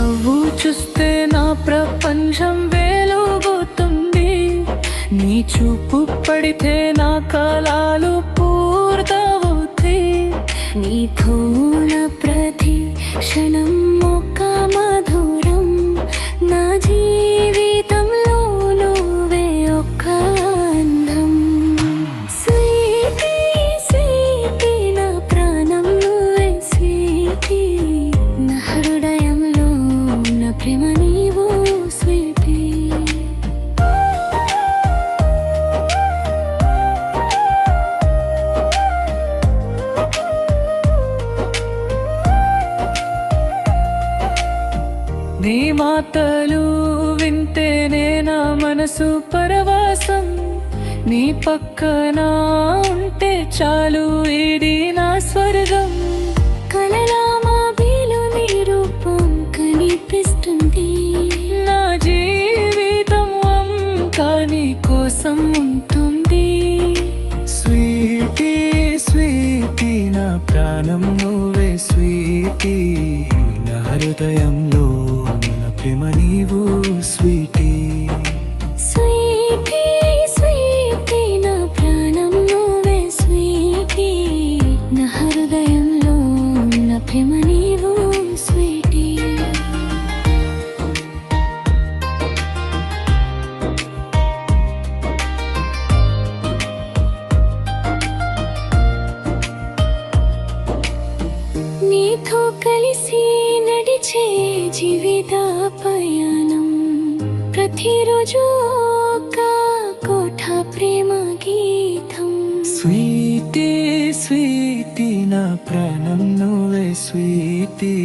నవ్వు చూస్తే నా ప్రపంచం వెలుగుతుంది, నీ చూపు పడితే నా కలలు పూర్తవుతాయి. నీతో నా ప్రతి క్షణం ఒక మధురం, నా జీవితంలో నువ్వే ఒక అందం. స్వీటీ స్వీటీ నా ప్రాణం నువ్వే స్వీటీ, నా హృదయంలో నా ప్రేమ నీవు స్వీటీ. నీ మాటలు వింటేనే నా మనసు పరవశం, నీ పక్కన ఉంటే చాలు ఇది నా స్వర్గం. కలలా మా బీలు నీ రూపం కనిపిస్తుంది, నా జీవితం కాని కోసం ఉంటుంది. స్వీటీ స్వీటీ నా ప్రాణం నువ్వే స్వీటీ, నా హృదయంలో నా ప్రేమ నీవు స్వీటీ. స్వీటీ స్వీటీ నా ప్రాణం నువ్వే స్వీటీ, నా హృదయంలో నా ప్రేమ నీవు స్వీటీ. నీతో కలిసి నడిచే జీవిత పయనం, ప్రతిరోజు ఒక కోట ప్రేమ గీతం. స్వీటీ స్వీటీ నా ప్రాణం నువ్వే స్వీటీ.